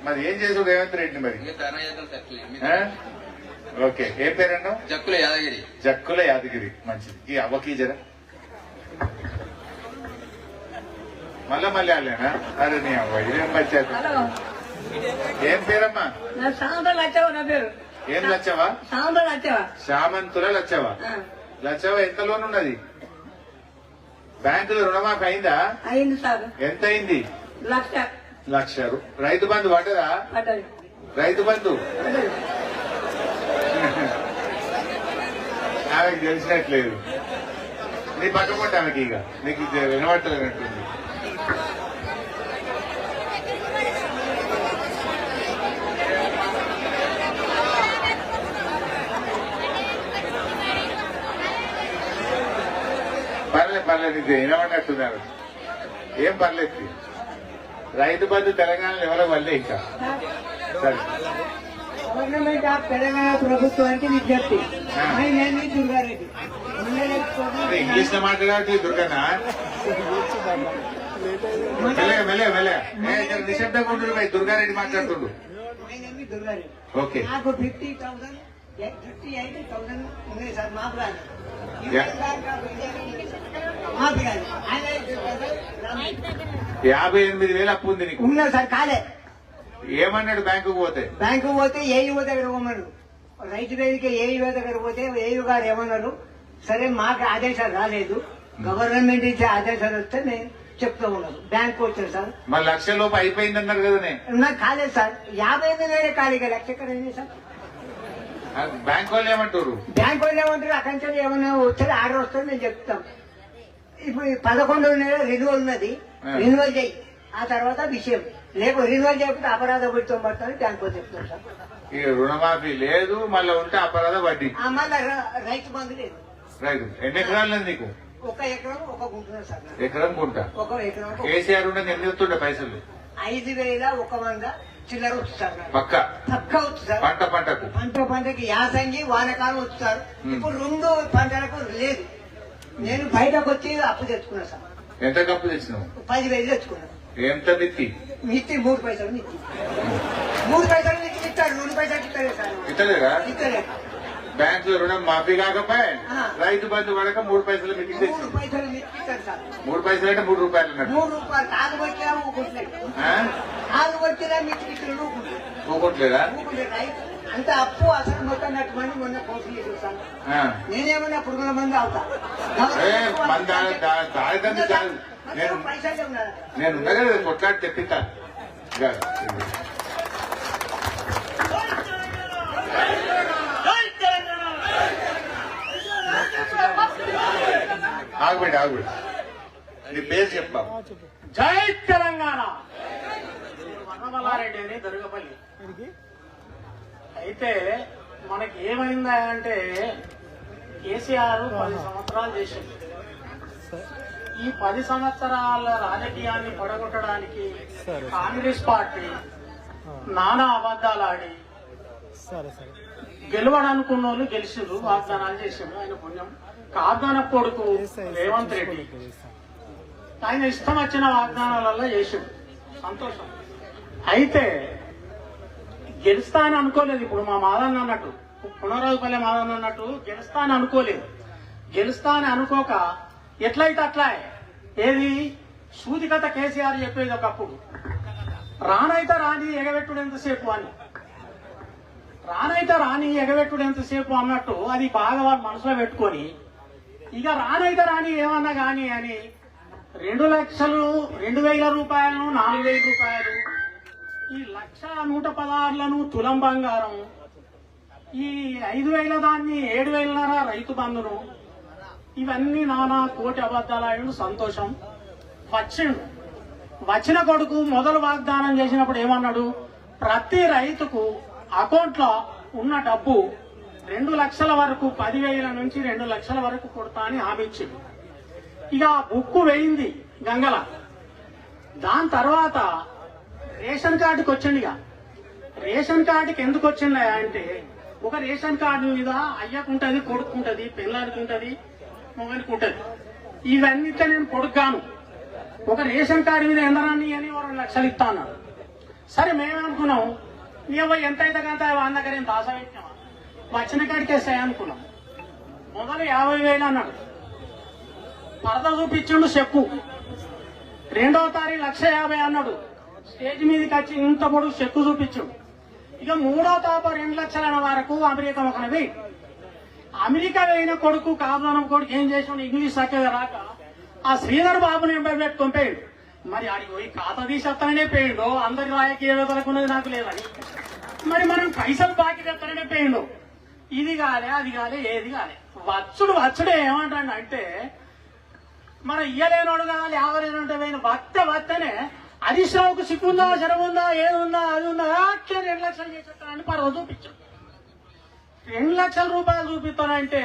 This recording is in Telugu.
మరి ఏం చేసాడు రేవంత్ రెడ్డి మరి? ఓకే, ఏం పేరన్నావు? జక్కుల యాదగిరి. జక్కుల యాదగిరి, మంచిది. ఈ అవ్వకి జరా మళ్ళా మళ్ళీ వాళ్ళేనా? అరే నీ అవ్వ ఇదేం పంచాయతీ. ఏం పేరమ్మా? ఏం లచ్చవా? శామంతుల లచ్చవా? లచ్చవా ఎంత లోన్ ఉన్నది? బ్యాంకులో రుణమాఫీ అయిందా? అయింది సార్. ఎంత అయింది? 1,00,000. రైతు బంధు పడ్డదా? రైతు బంధు ఆమెకు తెలిసినట్లేదు. నీ పక్కకుంటే ఆమెకి ఇక నీకు వినబట్టలేనట్టుంది. పర్లేదు నీకు వినబడినట్టున్నారు. ఏం పర్లేదు. రైతు బంధు తెలంగాణలో ఎవరో వల్లే ఇంకా. సరే, గవర్నమెంట్ ఆఫ్ తెలంగాణ ప్రభుత్వానికి విజ్ఞప్తి. దుర్గారెడ్డి ఇంగ్లీష్ లో మాట్లాడాలి. దుర్గన్న మెల్లగా నిశ్శబ్దంగా ఉంటుండు. దుర్గారెడ్డి మాట్లాడుతుండు. ఓకే, నాకు 58,000 ఉన్నాయి సార్. మాకు రాదు. 58,000 అప్పు ఉంది నీకు. ఉన్నా సార్. కాలే. ఏమన్నాడు? బ్యాంకుకు పోతే ఏఈఓ దగ్గర పోమన్నాడు. రైతు వేదిక ఏఈఓ దగ్గర పోతే ఏఈఓ గారు ఏమన్నారు, సరే మాకు ఆదేశాలు రాలేదు, గవర్నమెంట్ ఇచ్చే ఆదేశాలు వస్తే నేను చెప్తా ఉన్నారు. బ్యాంకు వచ్చాను సార్. మరి 1,00,000 లోపు అయిపోయింది అన్నారు కదా. నాకు కాలేదు సార్. 58,000 ఖాళీగా 1,00,000 ఎక్కడ అయింది సార్? బ్యాంక్ వాళ్ళు ఏమంటారు? బ్యాంక్ వాళ్ళు ఏమంటారు? అక్కడి నుంచి ఏమన్నా వచ్చేది ఆర్డర్ వస్తుంది నేను చెప్తాం. ఇప్పుడు 11వ నెల రెన్యువల్ ఉన్నది, రెన్యువల్ చేయి, ఆ తర్వాత విషయం. లేకపోతే రెన్యువల్ చేయకపోతే అపరాధ వడ్డీతో పడుతుంది బ్యాంక్ వాళ్ళు చెప్తాం సార్. ఇక రుణమాఫీ లేదు, మళ్ళీ ఉంటే అపరాధ వడ్డీ. మళ్ళీ రైతు బంధు లేదు. రైతు ఎన్ని ఎకరాలు నీకు? 1 ఎకరం 1 గుంట సార్. ఎకరం గుంట. 1 ఎకరం. కేసీఆర్ ఉండగా ఎన్ని వస్తుండే పైసలు? 5,100 చిల్లర వచ్చుతారు. పక్క వచ్చుతారు. పంటకి యాసంగి వానకాలం వచ్చుతారు. ఇప్పుడు 2 పంటలకు లేదు. నేను బయటకు వచ్చి అప్పు తెచ్చుకున్నా సార్. ఎంత అప్పు తెచ్చినావు? 10,000 తెచ్చుకున్నాను. ఎంత మిత్తి? మిత్తి 3 పైసలు మిత్తి. 3 పైసలు మిత్తి ఇస్తాడు. 2 పైసలు ఇస్తారే సార్. ఇస్తలేదా? ఇస్తలేదు. బ్యాంక్ లో రుణం మాఫీ కాకపోయా రైతు బంధు పడక 3 పైసలు మిత్తి. 3 పైసలు మిత్తి ఇస్తారు సార్. 3 పైసలు అంటే 3 రూపాయలు అన్నట్టు. 3 రూపాయలు. కాదు వచ్చినా ఊకుంటలేదు. కాదు వచ్చినా మిత్తి ఊకుంటలేదా? అంత అప్పు అసలు మొత్తం నట్టుమని మొన్న కోర్సులు చూసాను. నేనేమన్నా పురుగుల మంది అవుతా. నేను ఉన్నా కదా కొట్లాడి తెప్పిస్తా. ఆగుబెట్టి నీ పేరు చెప్పా. జై తెలంగాణ. వనమలారెడ్డి అని దొరకపల్లి. అయితే మనకి ఏమైందా అంటే కేసీఆర్ 10 సంవత్సరాలు చేసింది. ఈ 10 సంవత్సరాల రాజకీయాన్ని పడగొట్టడానికి కాంగ్రెస్ పార్టీ నానా అబద్దాలు ఆడి గెలవడనుకున్న వాళ్ళు గెలిచిరు, వాగ్దానాలు చేసిండు. ఆయన పుణ్యం. కాగ్దాన కొడుకు రేవంత్ రెడ్డి ఆయన ఇష్టం వచ్చిన వాగ్దానాలలో చేసిండు. సంతోషం. అయితే గెలుస్తా అని అనుకోలేదు. ఇప్పుడు మా మాదన్న అన్నట్టు, పునరాజుపల్లె మాదన్న అన్నట్టు గెలుస్తా అని అనుకోలేదు. గెలుస్తా అని అనుకోక ఎట్లయితే అట్లా ఏది సూదికథ కేసీఆర్ చెప్పేది ఒకప్పుడు, రానైతే రాని ఎగబెట్టుడు ఎంతసేపు అని. రానైతే రాని ఎగబెట్టుడు ఎంతసేపు అన్నట్టు అది బాగా వాడు మనసులో పెట్టుకొని ఇక రానైతే రాని ఏమన్నా గాని అని 2,00,000 రూపాయలను 4,000 రూపాయలు, ఈ 1,116లను తులం బంగారం, ఈ 5,000 దాన్ని 7,000 రైతు బంధును, ఇవన్నీ నానా కోటి అబద్దాలు. సంతోషం. వచ్చిన కొడుకు మొదలు వాగ్దానం చేసినప్పుడు ఏమన్నాడు, ప్రతి రైతుకు అకౌంట్ లో ఉన్న డబ్బు 2 లక్షల వరకు, 10,000 నుంచి 2 లక్షల వరకు కొడతా అని హామీ ఇచ్చింది. ఇక బుక్కు వేయింది గంగల. దాని తర్వాత రేషన్ కార్డుకి వచ్చింది. ఇక రేషన్ కార్డుకి ఎందుకు వచ్చిందా అంటే, ఒక రేషన్ కార్డు మీద అయ్యకుంటది, కొడుకుంటది, పిల్లలకి ఉంటది, మొగనికి ఉంటది. ఇవన్నీ నేను కొడుకుగాను ఒక రేషన్ కార్డు మీద ఎందరాన్ని అని 2 లక్షలు ఇస్తా అన్నాడు. సరే మేమేమనుకున్నాం నీవు ఎంత అయితే కంత వాళ్ళ దగ్గర ఏం దాస పెట్టినావా వచ్చిన కాడికి వేస్తాయి అనుకున్నాం. మొదలు 50,000 అన్నాడు, పరద చూపించిండు చెప్పు. 2వ తారీఖు 1,50,000 అన్నాడు, స్టేజ్ మీదకి వచ్చి ఇంత పొడుగు చెక్కు చూపించాడు. ఇక 3వ తాప 2 లక్షల వరకు అమెరికా ఒకన పోయి అమెరికా పోయిన కొడుకు కాపుదానం కొడుకు ఏం చేసాడు, ఇంగ్లీష్ చక్కగా రాక ఆ శ్రీధర్ బాబుని ఎంబడి పెట్టుకొని పోయాడు. మరి ఆడికి పోయి ఖాతా తీసేస్తాననే పోయిండు, అందరి రాజకీయ వేదలకున్నది నాకు లేదని. మరి మనం పైసలు బాకీ తెస్తాననే పోయిండు. ఇది కాలే అది కాలే ఏది కాలే. వచ్చుడే ఏమంటాడు అంటే మన ఇయ్యలేనోడు కావాలి, ఆవలేనంటే పోయిన వత్తనే హరీష్ రావుకు సిగ్గుందా శరముందా ఏది ఉందా అది ఉందా అట్లా 2 లక్షలు చేసేస్తానని పర్వ చూపించాడు. 2 లక్షల రూపాయలు చూపిస్తానంటే